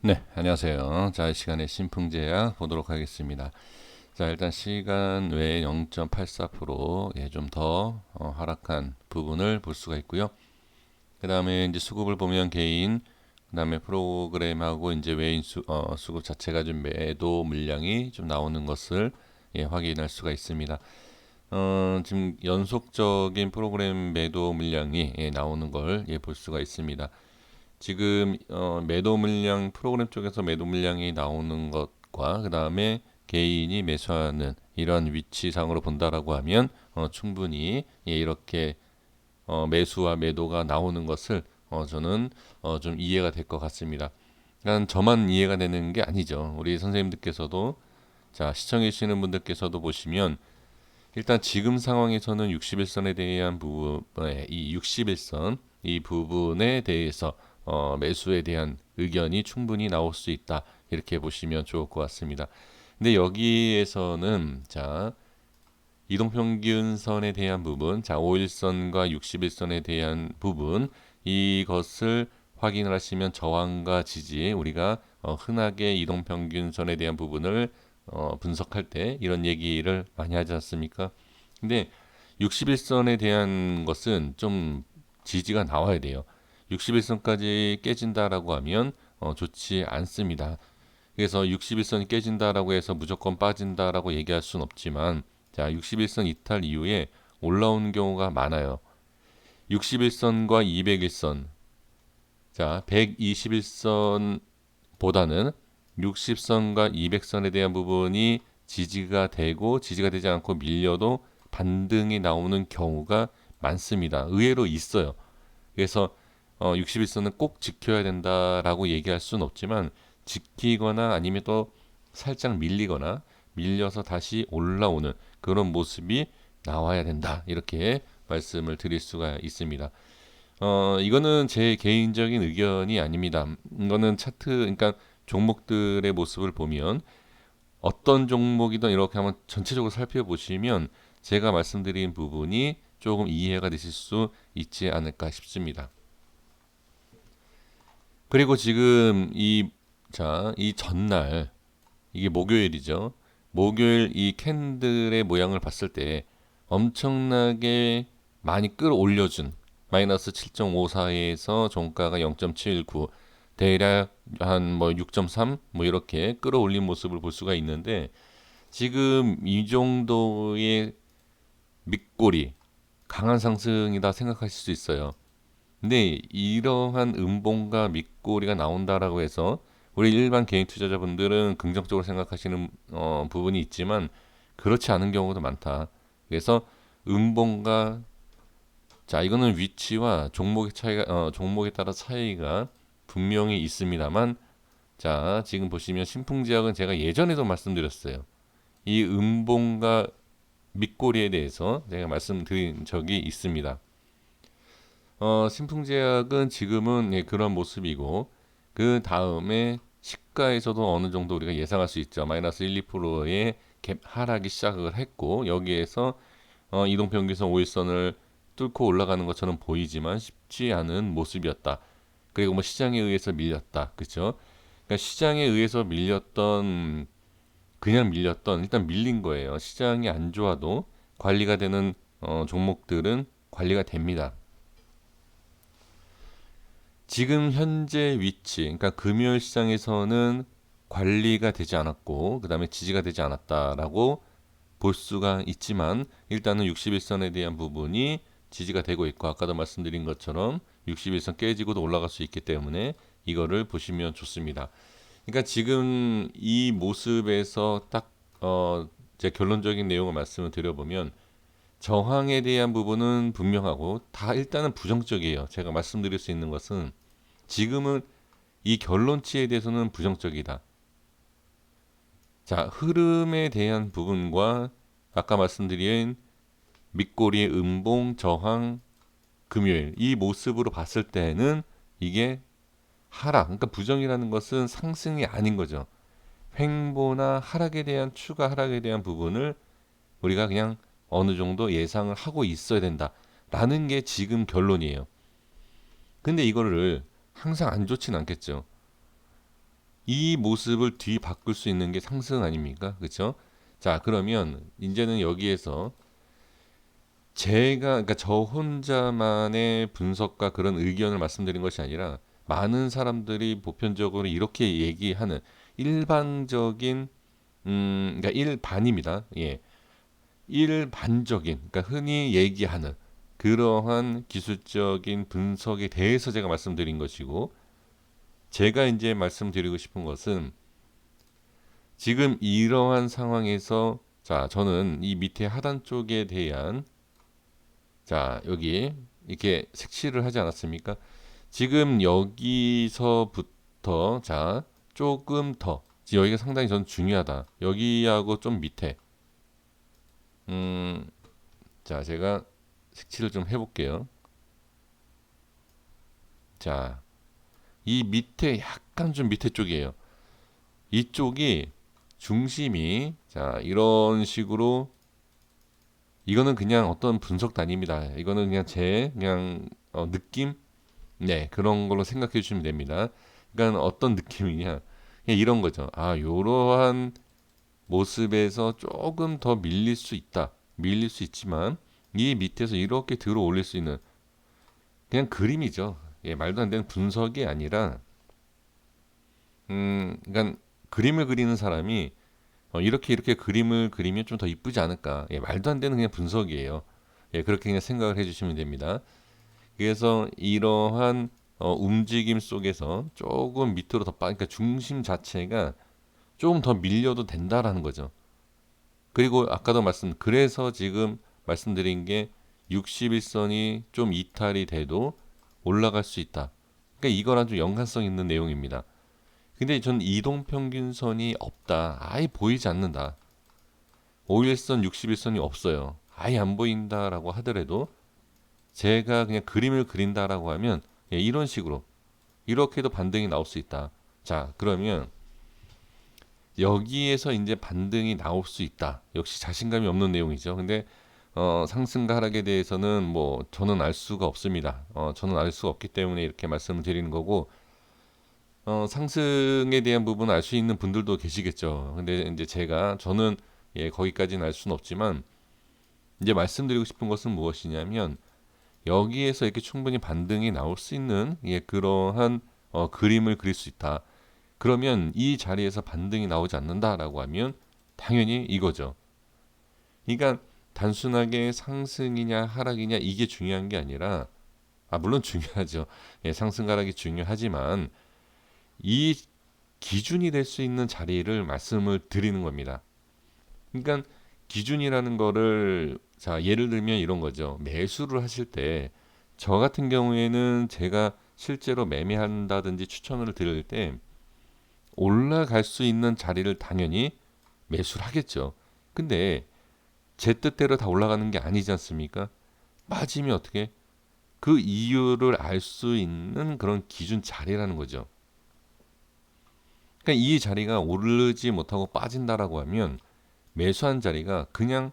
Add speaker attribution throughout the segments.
Speaker 1: 네, 안녕하세요. 자, 이 시간에 신풍제약 보도록 하겠습니다. 자, 일단 시간 외에 0.84% 좀 더 하락한 부분을 볼 수가 있고요. 그 다음에 이제 수급을 보면 개인, 그 다음에 프로그램하고 이제 외인 수급 자체가 좀 매도 물량이 좀 나오는 것을 확인할 수가 있습니다. 지금 연속적인 프로그램 매도 물량이 나오는 걸 볼 수가 있습니다. 지금 매도 물량 프로그램 쪽에서 매도 물량이 나오는 것과 그 다음에 개인이 매수하는 이런 위치상으로 본다라고 하면 충분히 이렇게 매수와 매도가 나오는 것을 저는 좀 이해가 될 것 같습니다. 그러니까 저만 이해가 되는 게 아니죠. 우리 선생님들께서도 자 시청해 주시는 분들께서도 보시면 일단 지금 상황에서는 61선에 대한 부분, 이 61선 이 부분에 대해서 매수에 대한 의견이 충분히 나올 수 있다. 이렇게 보시면 좋을 것 같습니다. 근데 여기에서는 자 이동평균선에 대한 부분, 자 5일선과 61선에 대한 부분 이것을 확인을 하시면 저항과 지지 우리가 흔하게 이동평균선에 대한 부분을 분석할 때 이런 얘기를 많이 하지 않습니까? 근데 61선에 대한 것은 좀 지지가 나와야 돼요. 61선까지 깨진다라고 하면 좋지 않습니다. 그래서 61선이 깨진다라고 해서 무조건 빠진다라고 얘기할 수는 없지만 자 61선 이탈 이후에 올라오는 경우가 많아요. 61선과 201선 자 121선보다는 60선과 200선에 대한 부분이 지지가 되고 지지가 되지 않고 밀려도 반등이 나오는 경우가 많습니다. 의외로 있어요. 그래서 61선은 꼭 지켜야 된다라고 얘기할 수는 없지만 지키거나 아니면 또 살짝 밀리거나 밀려서 다시 올라오는 그런 모습이 나와야 된다. 이렇게 말씀을 드릴 수가 있습니다. 이거는 제 개인적인 의견이 아닙니다. 이거는 차트, 그러니까 종목들의 모습을 보면 어떤 종목이든 이렇게 한번 전체적으로 살펴보시면 제가 말씀드린 부분이 조금 이해가 되실 수 있지 않을까 싶습니다. 그리고 지금 이 전날, 이게 목요일이죠. 목요일 이 캔들의 모양을 봤을 때 엄청나게 많이 끌어올려준 마이너스 7.54에서 종가가 0.79 대략 한 뭐 6.3 뭐 이렇게 끌어올린 모습을 볼 수가 있는데 지금 이 정도의 밑꼬리 강한 상승이다 생각하실 수 있어요. 근데 이러한 음봉과 밑꼬리가 나온다라고 해서 우리 일반 개인 투자자분들은 긍정적으로 생각하시는 부분이 있지만 그렇지 않은 경우도 많다. 그래서 음봉과 자 이거는 위치와 종목의 차이가 종목에 따라 차이가 분명히 있습니다만 자 지금 보시면 신풍제약은 제가 예전에도 말씀드렸어요. 이 음봉과 밑꼬리에 대해서 제가 말씀드린 적이 있습니다. 신풍제약은 지금은 그런 모습이고 그 다음에 시가에서도 어느 정도 우리가 예상할 수 있죠. 마이너스 1, 2%의 갭 하락이 시작을 했고 여기에서 이동평균선 5일선을 뚫고 올라가는 것처럼 보이지만 쉽지 않은 모습이었다. 그리고 뭐 시장에 의해서 밀렸다. 그렇죠? 그러니까 시장에 의해서 밀렸던 그냥 밀렸던 일단 밀린 거예요. 시장이 안 좋아도 관리가 되는 종목들은 관리가 됩니다. 지금 현재 위치, 그러니까 금요일 시장에서는 관리가 되지 않았고, 그 다음에 지지가 되지 않았다라고 볼 수가 있지만, 일단은 61선에 대한 부분이 지지가 되고 있고, 아까도 말씀드린 것처럼 61선 깨지고도 올라갈 수 있기 때문에 이거를 보시면 좋습니다. 그러니까 지금 이 모습에서 딱, 제 결론적인 내용을 말씀을 드려보면, 저항에 대한 부분은 분명하고 다 일단은 부정적이에요. 제가 말씀드릴 수 있는 것은 지금은 이 결론치에 대해서는 부정적이다. 자, 흐름에 대한 부분과 아까 말씀드린 밑꼬리 음봉 저항 금요일 이 모습으로 봤을 때는 이게 하락, 그러니까 부정이라는 것은 상승이 아닌 거죠. 횡보나 하락에 대한 추가 하락에 대한 부분을 우리가 그냥 어느 정도 예상을 하고 있어야 된다라는 게 지금 결론이에요. 근데 이거를 항상 안 좋진 않겠죠. 이 모습을 뒤바꿀 수 있는 게 상승 아닙니까? 그렇죠? 자, 그러면 이제는 여기에서 제가 그러니까 저 혼자만의 분석과 그런 의견을 말씀드린 것이 아니라 많은 사람들이 보편적으로 이렇게 얘기하는 일반적인 그러니까 일반입니다. 예. 일반적인 그러니까 흔히 얘기하는 그러한 기술적인 분석에 대해서 제가 말씀드린 것이고 제가 이제 말씀드리고 싶은 것은 지금 이러한 상황에서 자, 저는 이 밑에 하단 쪽에 대한 자, 여기 이렇게 색칠을 하지 않았습니까? 지금 여기서부터 자, 조금 더 여기가 상당히 저는 중요하다. 여기하고 좀 밑에 음, 자, 제가 색칠을 좀 해볼게요. 자, 이 밑에 약간 좀 밑에 쪽이에요. 이쪽이 중심이 자, 이런 식으로 이거는 그냥 어떤 분석도 아닙니다. 이거는 그냥 제 그냥 느낌 네, 그런 걸로 생각해 주시면 됩니다. 그러니까 어떤 느낌이냐? 그냥 이런 거죠. 아, 요러한 모습에서 조금 더 밀릴 수 있다. 밀릴 수 있지만 이 밑에서 이렇게 들어 올릴 수 있는 그냥 그림이죠. 예, 말도 안 되는 분석이 아니라 그러니까 그림을 그리는 사람이 이렇게 그림을 그리면 좀 더 이쁘지 않을까? 예, 말도 안 되는 그냥 분석이에요. 예, 그렇게 그냥 생각을 해주시면 됩니다. 그래서 이러한 움직임 속에서 조금 밑으로 더 그러니까 중심 자체가 조금 더 밀려도 된다라는 거죠. 그리고 아까도 그래서 지금 말씀드린 게 61선이 좀 이탈이 돼도 올라갈 수 있다. 그러니까 이거랑 좀 연관성 있는 내용입니다. 근데 전 이동평균선이 없다. 아예 보이지 않는다. 5일선, 61선이 없어요. 아예 안 보인다라고 하더라도 제가 그냥 그림을 그린다라고 하면 예, 이런 식으로 이렇게도 반등이 나올 수 있다. 자, 그러면 여기에서 이제 반등이 나올 수 있다. 역시 자신감이 없는 내용이죠. 근데 상승과 하락에 대해서는 뭐 저는 알 수가 없습니다. 저는 알 수가 없기 때문에 이렇게 말씀을 드리는 거고 상승에 대한 부분을 알 수 있는 분들도 계시겠죠. 근데 이제 저는 예, 거기까지는 알 수는 없지만 이제 말씀드리고 싶은 것은 무엇이냐면 여기에서 이렇게 충분히 반등이 나올 수 있는 예, 그러한 그림을 그릴 수 있다. 그러면 이 자리에서 반등이 나오지 않는다라고 하면 당연히 이거죠. 그러니까 단순하게 상승이냐 하락이냐 이게 중요한 게 아니라 물론 중요하죠. 예, 상승 하락이 중요하지만 이 기준이 될 수 있는 자리를 말씀을 드리는 겁니다. 그러니까 기준이라는 거를 자 예를 들면 이런 거죠. 매수를 하실 때 저 같은 경우에는 제가 실제로 매매한다든지 추천을 드릴 때 올라갈 수 있는 자리를 당연히 매수를 하겠죠. 근데 제 뜻대로 다 올라가는 게 아니지 않습니까? 빠지면 어떻게? 그 이유를 알 수 있는 그런 기준 자리라는 거죠. 그러니까 이 자리가 오르지 못하고 빠진다라고 하면 매수한 자리가 그냥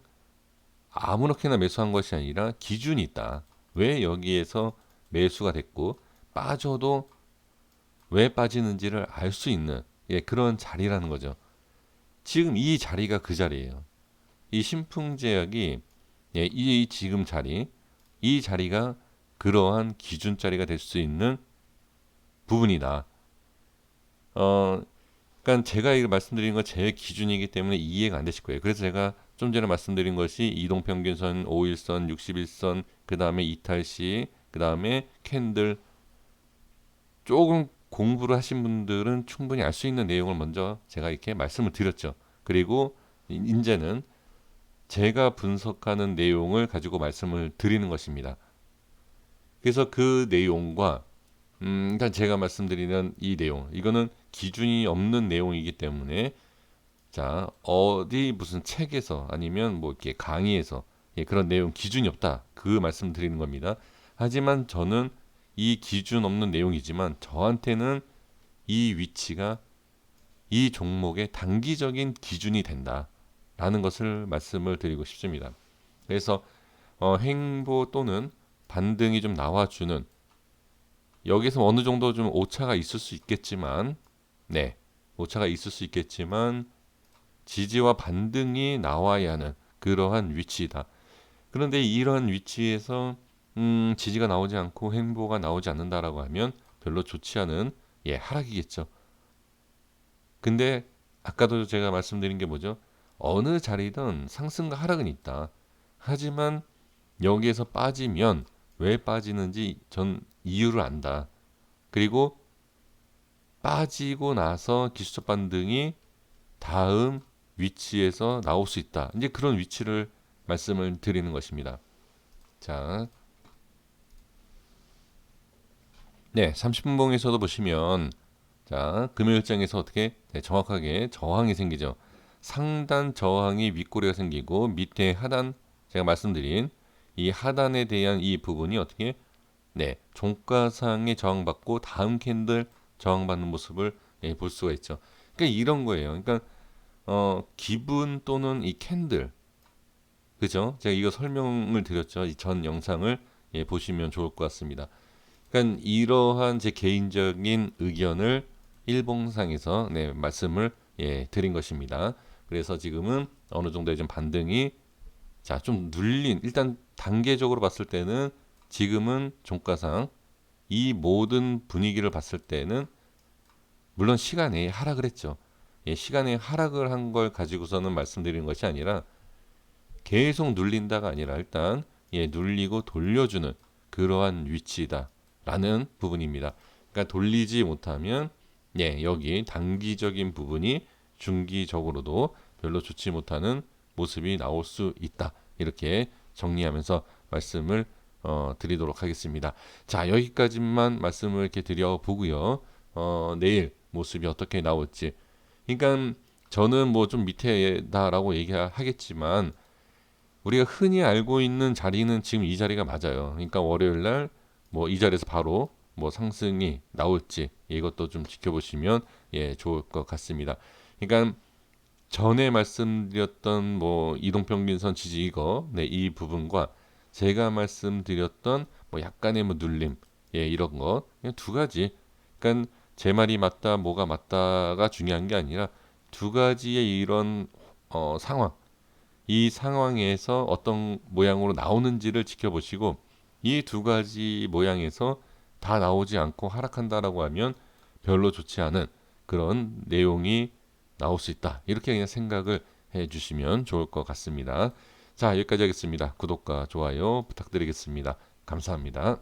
Speaker 1: 아무렇게나 매수한 것이 아니라 기준이 있다. 왜 여기에서 매수가 됐고 빠져도 왜 빠지는지를 알 수 있는 예, 그런 자리라는 거죠. 지금 이 자리가 그 자리예요. 이 신풍제약이 예, 이 지금 자리, 이 자리가 그러한 기준 자리가 될 수 있는 부분이다. 어, 그러니까 제가 이거 말씀드린 건 제 기준이기 때문에 이해가 안 되실 거예요. 그래서 제가 좀 전에 말씀드린 것이 이동평균선, 5일선, 61선, 그 다음에 이탈시, 그 다음에 캔들 조금 공부를 하신 분들은 충분히 알 수 있는 내용을 먼저 제가 이렇게 말씀을 드렸죠. 그리고 이제는 제가 분석하는 내용을 가지고 말씀을 드리는 것입니다. 그래서 그 내용과 그러니까 제가 말씀드리는 이 내용 이거는 기준이 없는 내용이기 때문에 자 어디 무슨 책에서 아니면 뭐 이렇게 강의에서 예, 그런 내용 기준이 없다 그 말씀 드리는 겁니다. 하지만 저는 이 기준 없는 내용이지만 저한테는 이 위치가 이 종목의 단기적인 기준이 된다라는 것을 말씀을 드리고 싶습니다. 그래서 횡보 또는 반등이 좀 나와주는 여기서 어느 정도 좀 오차가 있을 수 있겠지만 네 오차가 있을 수 있겠지만 지지와 반등이 나와야 하는 그러한 위치이다. 그런데 이런 위치에서 지지가 나오지 않고 횡보가 나오지 않는다라고 하면 별로 좋지 않은 하락이겠죠. 근데 아까도 제가 말씀드린 게 뭐죠? 어느 자리든 상승과 하락은 있다. 하지만 여기에서 빠지면 왜 빠지는지 전 이유를 안다. 그리고 빠지고 나서 기술적 반등이 다음 위치에서 나올 수 있다. 이제 그런 위치를 말씀을 드리는 것입니다. 자, 네, 30분봉에서도 보시면 자, 금요일장에서 어떻게 정확하게 저항이 생기죠. 상단 저항이 윗꼬리가 생기고 밑에 하단 제가 말씀드린 이 하단에 대한 이 부분이 어떻게 종가상에 저항받고 다음 캔들 저항받는 모습을 볼 수가 있죠. 그러니까 이런 거예요. 그러니까 기분 또는 이 캔들 그죠? 제가 이거 설명을 드렸죠. 이 전 영상을 보시면 좋을 것 같습니다. 그러니까 이러한 제 개인적인 의견을 일봉상에서 말씀을 드린 것입니다. 그래서 지금은 어느 정도의 좀 반등이 좀 눌린 일단 단계적으로 봤을 때는 지금은 종가상 이 모든 분위기를 봤을 때는 물론 시간에 하락을 했죠. 시간에 하락을 한 걸 가지고서는 말씀드리는 것이 아니라 계속 눌린다가 아니라 일단 눌리고 돌려주는 그러한 위치다라는 부분입니다. 그러니까 돌리지 못하면 여기 단기적인 부분이 중기적으로도 별로 좋지 못하는 모습이 나올 수 있다. 이렇게 정리하면서 말씀을 드리도록 하겠습니다. 자, 여기까지만 말씀을 이렇게 드려보고요. 내일 모습이 어떻게 나올지. 그러니까 저는 뭐 좀 밑에다라고 얘기하겠지만 우리가 흔히 알고 있는 자리는 지금 이 자리가 맞아요. 그러니까 월요일 날 뭐 이 자리에서 바로 뭐 상승이 나올지 이것도 좀 지켜보시면 좋을 것 같습니다. 그러니까 전에 말씀드렸던 뭐 이동평균선 지지 이 부분과 제가 말씀드렸던 뭐 약간의 뭐 눌림 이런 거 그냥 두 가지. 그러니까 제 말이 맞다 뭐가 맞다가 중요한 게 아니라 두 가지의 이런 상황 이 상황에서 어떤 모양으로 나오는지를 지켜보시고 이 두 가지 모양에서 다 나오지 않고 하락한다라고 하면 별로 좋지 않은 그런 내용이 나올 수 있다. 이렇게 그냥 생각을 해 주시면 좋을 것 같습니다. 자, 여기까지 하겠습니다. 구독과 좋아요 부탁드리겠습니다. 감사합니다.